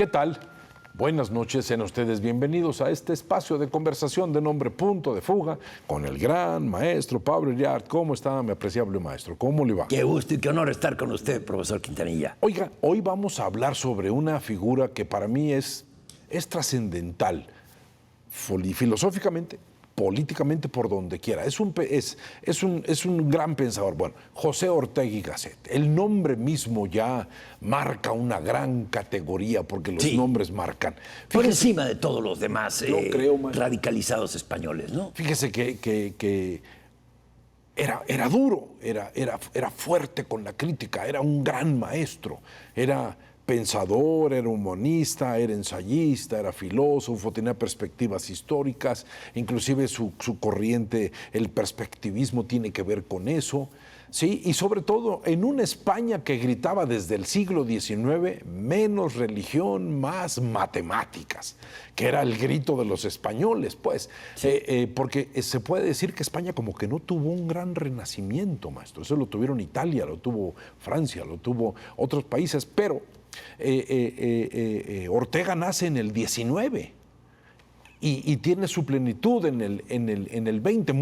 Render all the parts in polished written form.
¿Qué tal? Buenas noches, sean ustedes bienvenidos a este espacio de conversación de nombre Punto de Fuga con el gran maestro Pablo Iriart. ¿Cómo está, mi apreciable maestro? ¿Cómo le va? Qué gusto y qué honor estar con usted, profesor Quintanilla. Oiga, hoy vamos a hablar sobre una figura que para mí es trascendental, filosóficamente, políticamente, por donde quiera. Es un gran pensador. Bueno, José Ortega y Gasset. El nombre mismo ya marca una gran categoría porque los nombres marcan. Por encima de todos los demás radicalizados españoles, ¿no? Fíjese que era duro, era fuerte con la crítica, era un gran maestro, era pensador, era humanista, era ensayista, era filósofo, tenía perspectivas históricas, inclusive su corriente, el perspectivismo tiene que ver con eso, ¿sí? Y sobre todo en una España que gritaba desde el siglo XIX, menos religión, más matemáticas, que era el grito de los españoles, pues, porque se puede decir que España como que no tuvo un gran renacimiento, maestro. Eso lo tuvieron Italia, lo tuvo Francia, lo tuvo otros países, pero Ortega nace en el 19 y tiene su plenitud en el 20,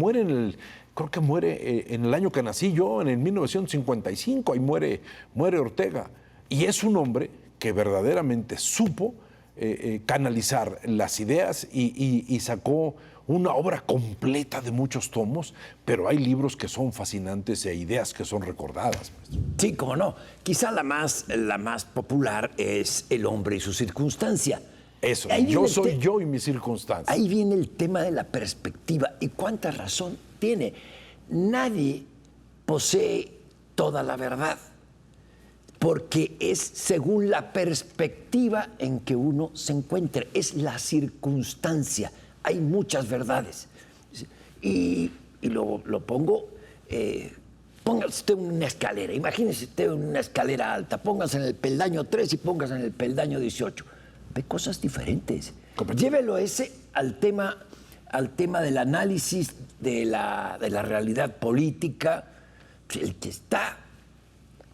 creo que muere en el año que nací yo, en el 1955, ahí muere Ortega. Y es un hombre que verdaderamente supo canalizar las ideas y sacó una obra completa de muchos tomos, pero hay libros que son fascinantes e ideas que son recordadas, maestro. Sí, cómo no. Quizá la más popular es El hombre y su circunstancia. Eso, yo soy yo y mi circunstancia. Ahí viene el tema de la perspectiva. ¿Y cuánta razón tiene? Nadie posee toda la verdad, porque es según la perspectiva en que uno se encuentre, es la circunstancia. Hay muchas verdades. Y lo pongo, póngase usted en una escalera, imagínese usted en una escalera alta, póngase en el peldaño 3 y póngase en el peldaño 18. Ve cosas diferentes. Llévelo ese al tema del análisis de la realidad política. El que está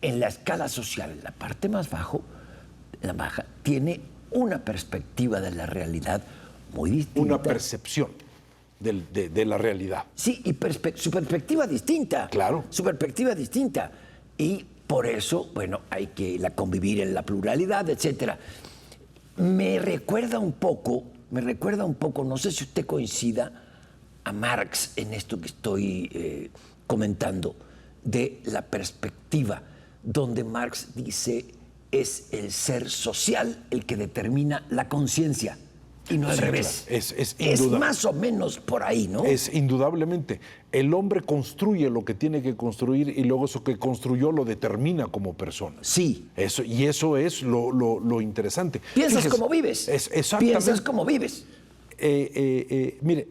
en la escala social, en la parte más baja, tiene una perspectiva de la realidad muy distinta. Una percepción de la realidad. Sí, y su perspectiva distinta. Claro. Su perspectiva distinta. Y por eso, bueno, hay que convivir en la pluralidad, etcétera. Me recuerda un poco, no sé si usted coincida, a Marx en esto que estoy comentando, de la perspectiva, donde Marx dice es el ser social el que determina la conciencia. Y no al revés. Claro. Es más o menos por ahí, ¿no? Es indudablemente. El hombre construye lo que tiene que construir y luego eso que construyó lo determina como persona. Sí. Eso es lo interesante. Piensas como vives. Exactamente. Piensas como vives. Mire,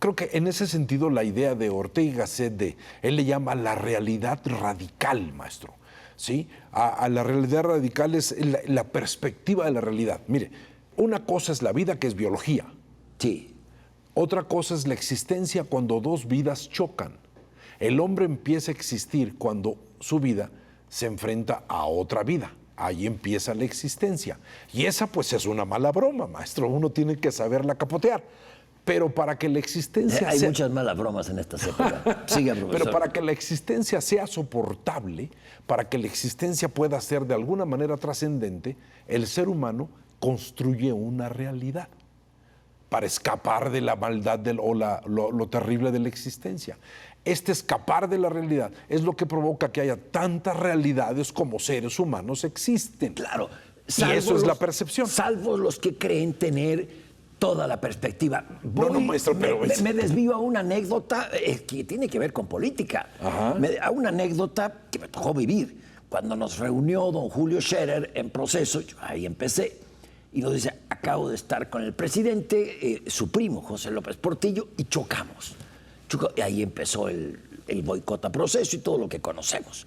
creo que en ese sentido la idea de Ortega y Gasset, él le llama la realidad radical, maestro. ¿Sí? A la realidad radical es la perspectiva de la realidad. Mire, una cosa es la vida, que es biología. Sí. Otra cosa es la existencia cuando dos vidas chocan. El hombre empieza a existir cuando su vida se enfrenta a otra vida. Ahí empieza la existencia. Y esa pues es una mala broma, maestro. Uno tiene que saberla capotear. Pero para que la existencia Hay muchas malas bromas en esta época. Siga, profesor. Pero para que la existencia sea soportable, para que la existencia pueda ser de alguna manera trascendente, el ser humano construye una realidad para escapar de la maldad lo terrible de la existencia. Este escapar de la realidad es lo que provoca que haya tantas realidades como seres humanos existen. Claro. Y eso es la percepción. Salvo los que creen tener toda la perspectiva. No, maestro, pero me desvío a una anécdota que tiene que ver con política. A una anécdota que me tocó vivir. Cuando nos reunió don Julio Scherer en Proceso, yo ahí empecé, y nos dice, acabo de estar con el presidente, su primo, José López Portillo, y chocamos. Y ahí empezó el boicot a Proceso y todo lo que conocemos.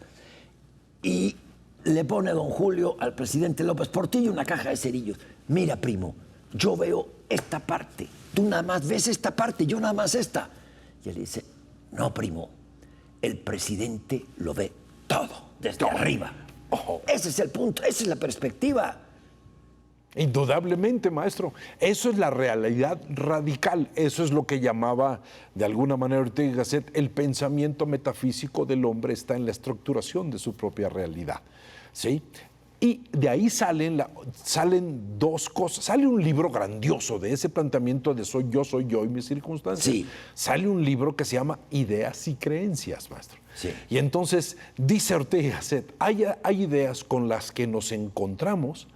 Y le pone don Julio al presidente López Portillo una caja de cerillos. Mira, primo, yo veo esta parte, tú nada más ves esta parte, yo nada más esta. Y él dice, no, primo, el presidente lo ve todo, desde arriba. Ese es el punto, esa es la perspectiva. Indudablemente, maestro. Eso es la realidad radical. Eso es lo que llamaba, de alguna manera, Ortega y Gasset, el pensamiento metafísico del hombre está en la estructuración de su propia realidad. ¿Sí? Y de ahí salen dos cosas. Sale un libro grandioso de ese planteamiento de soy yo y mis circunstancias. Sí. Sale un libro que se llama Ideas y Creencias, maestro. Sí. Y entonces dice Ortega y Gasset, hay ideas con las que nos encontramos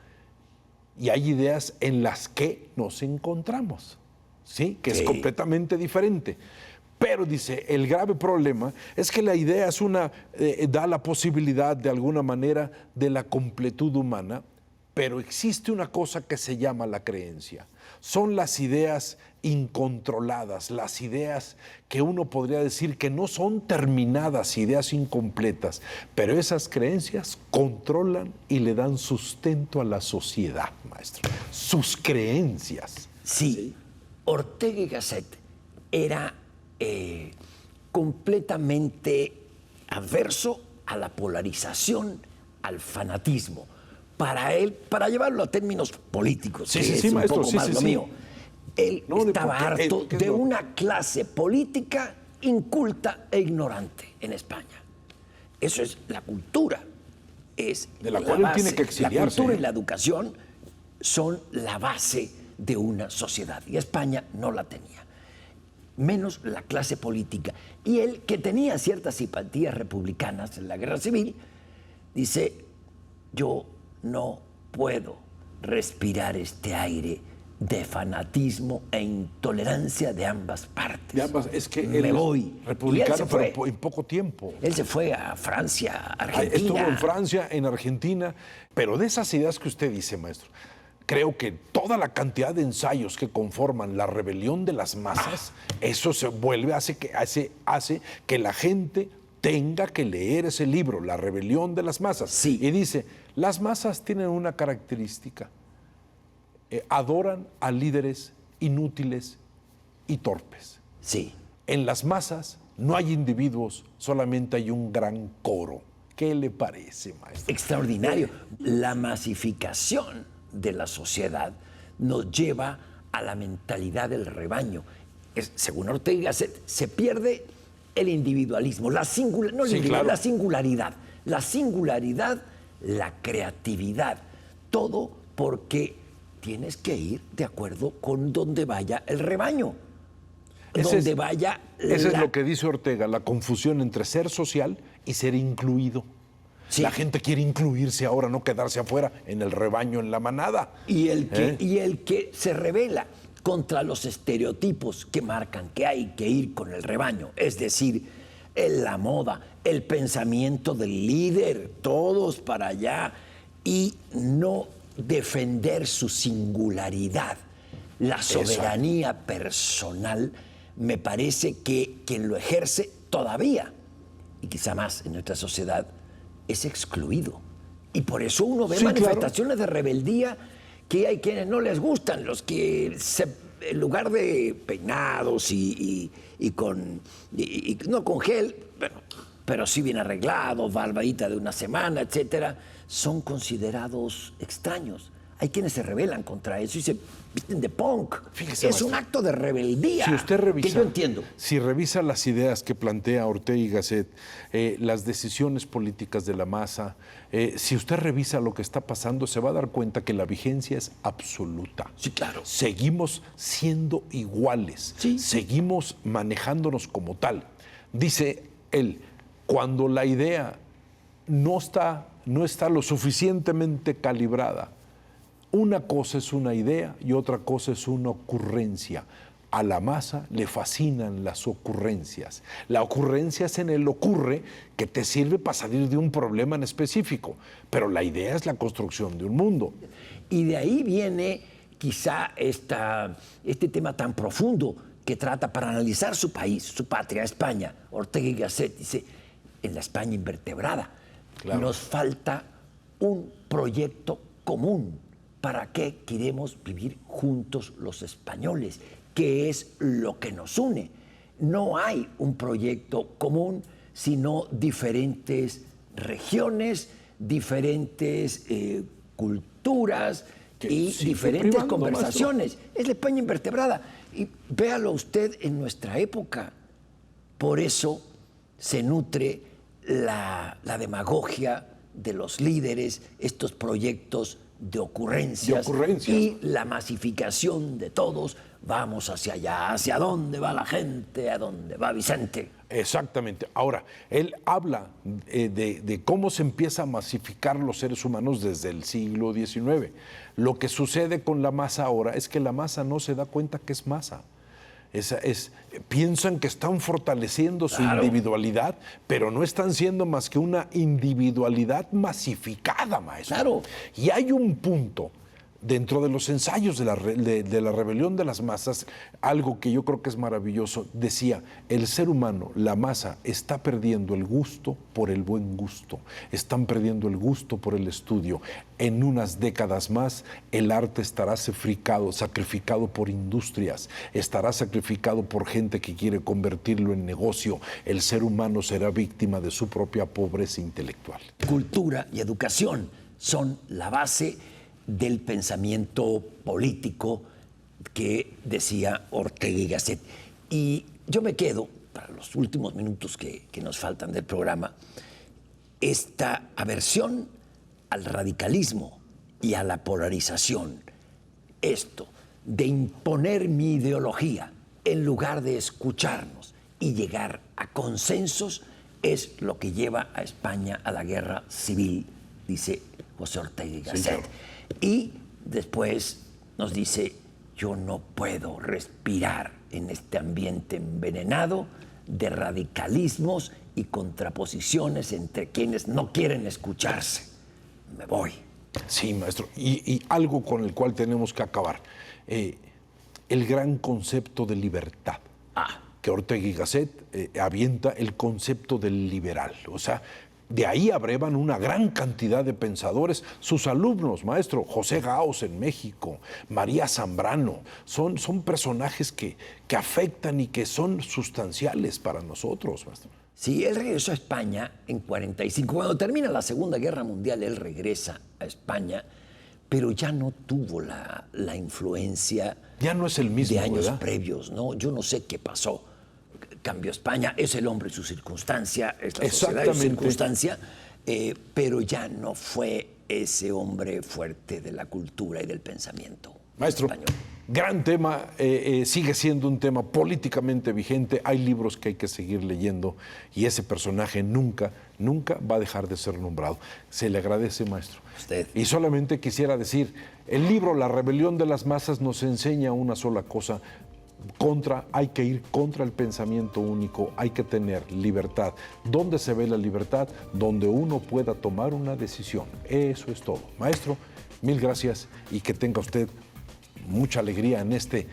y hay ideas en las que nos encontramos, ¿sí? Que es completamente diferente. Pero dice, el grave problema es que la idea es da la posibilidad de alguna manera de la completud humana, pero existe una cosa que se llama la creencia. Son las ideas incontroladas, las ideas que uno podría decir que no son terminadas, ideas incompletas, pero esas creencias controlan y le dan sustento a la sociedad, maestro. Sus creencias. Sí, Ortega y Gasset era completamente adverso a la polarización, al fanatismo. Para él, para llevarlo a términos políticos, que es un poco más lo mío, él estaba harto de una clase política inculta e ignorante en España. Eso es la cultura. Es de la cual él tiene que exiliarse. La cultura y la educación son la base de una sociedad. Y España no la tenía. Menos la clase política. Y él, que tenía ciertas simpatías republicanas en la Guerra Civil, dice, yo no puedo respirar este aire de fanatismo e intolerancia de ambas partes. De ambas, es que me voy. Republicano, pero en poco tiempo. Él se fue a Francia, Argentina. Estuvo en Francia, en Argentina, pero de esas ideas que usted dice, maestro, creo que toda la cantidad de ensayos que conforman la rebelión de las masas, eso se vuelve, hace que la gente tenga que leer ese libro, La rebelión de las masas. Sí. Y dice, las masas tienen una característica, adoran a líderes inútiles y torpes. Sí. En las masas no hay individuos, solamente hay un gran coro. ¿Qué le parece, maestro? Extraordinario. La masificación de la sociedad nos lleva a la mentalidad del rebaño. Según Ortega, se pierde el individualismo, la singularidad, la creatividad, todo porque tienes que ir de acuerdo con donde vaya el rebaño. Ese es lo que dice Ortega, la confusión entre ser social y ser incluido. Sí. La gente quiere incluirse ahora, no quedarse afuera en el rebaño, en la manada. Y el que se rebela contra los estereotipos que marcan que hay que ir con el rebaño, es decir, la moda, el pensamiento del líder, todos para allá, y no defender su singularidad, la soberanía personal, me parece que quien lo ejerce todavía, y quizá más en nuestra sociedad, es excluido. Y por eso uno ve manifestaciones de rebeldía que hay quienes no les gustan, los que en lugar de peinados no con gel, bueno, pero sí bien arreglados, barbadita de una semana, etcétera, son considerados extraños. Hay quienes se rebelan contra eso y se visten de punk. Fíjese, es un acto de rebeldía, si usted revisa, que yo entiendo. Si revisa las ideas que plantea Ortega y Gasset, las decisiones políticas de la masa, si usted revisa lo que está pasando, se va a dar cuenta que la vigencia es absoluta. Sí, claro. Seguimos siendo iguales, sí. Seguimos manejándonos como tal. Dice él, cuando la idea no está lo suficientemente calibrada, una cosa es una idea y otra cosa es una ocurrencia. A la masa le fascinan las ocurrencias. La ocurrencia es en el ocurre que te sirve para salir de un problema en específico, pero la idea es la construcción de un mundo. Y de ahí viene quizá este tema tan profundo que trata para analizar su país, su patria, España. Ortega y Gasset dice, en la España invertebrada, nos falta un proyecto común. ¿Para qué queremos vivir juntos los españoles? ¿Qué es lo que nos une? No hay un proyecto común, sino diferentes regiones, diferentes culturas y sigue diferentes privando, conversaciones. Es la España invertebrada. Y véalo usted en nuestra época. Por eso se nutre la demagogia de los líderes, estos proyectos de ocurrencias, y la masificación de todos. Vamos hacia allá. ¿Hacia dónde va la gente? ¿A dónde va Vicente? Exactamente. Ahora, él habla de cómo se empieza a masificar los seres humanos desde el siglo XIX. Lo que sucede con la masa ahora es que la masa no se da cuenta que es masa. Piensan que están fortaleciendo su individualidad, pero no están siendo más que una individualidad masificada, maestro. Claro. Y hay un punto dentro de los ensayos de la rebelión de las masas, algo que yo creo que es maravilloso, decía, el ser humano, la masa, está perdiendo el gusto por el buen gusto, están perdiendo el gusto por el estudio. En unas décadas más, el arte estará sacrificado por industrias, estará sacrificado por gente que quiere convertirlo en negocio. El ser humano será víctima de su propia pobreza intelectual. Cultura y educación son la base del pensamiento político que decía Ortega y Gasset. Y yo me quedo, para los últimos minutos que nos faltan del programa, esta aversión al radicalismo y a la polarización. Esto de imponer mi ideología en lugar de escucharnos y llegar a consensos es lo que lleva a España a la guerra civil, dice José Ortega y Gasset. Y después nos dice, yo no puedo respirar en este ambiente envenenado de radicalismos y contraposiciones entre quienes no quieren escucharse. Me voy. Sí, maestro. Y algo con el cual tenemos que acabar. El gran concepto de libertad. Que Ortega y Gasset avienta el concepto del liberal. O sea, de ahí abrevan una gran cantidad de pensadores. Sus alumnos, maestro, José Gauss en México, María Zambrano, son personajes que afectan y que son sustanciales para nosotros, maestro. Sí, él regresó a España en 45. Cuando termina la Segunda Guerra Mundial, él regresa a España, pero ya no tuvo la influencia. Ya no es el mismo, de años ¿verdad? previos, ¿no? Yo no sé qué pasó. Cambió España, es el hombre y su circunstancia, es la sociedad y su circunstancia, pero ya no fue ese hombre fuerte de la cultura y del pensamiento maestro español. Gran tema, sigue siendo un tema políticamente vigente, hay libros que hay que seguir leyendo y ese personaje nunca va a dejar de ser nombrado. Se le agradece, maestro. Usted. Y solamente quisiera decir, el libro La rebelión de las masas nos enseña una sola cosa: hay que ir contra el pensamiento único, hay que tener libertad. ¿Dónde se ve la libertad? Donde uno pueda tomar una decisión. Eso es todo. Maestro, mil gracias y que tenga usted mucha alegría en este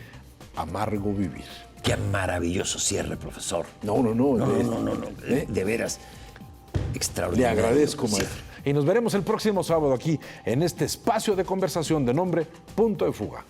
amargo vivir. Qué maravilloso cierre, profesor. No. De veras, extraordinario. Le agradezco, maestro. Y nos veremos el próximo sábado aquí en este espacio de conversación de nombre Punto de Fuga.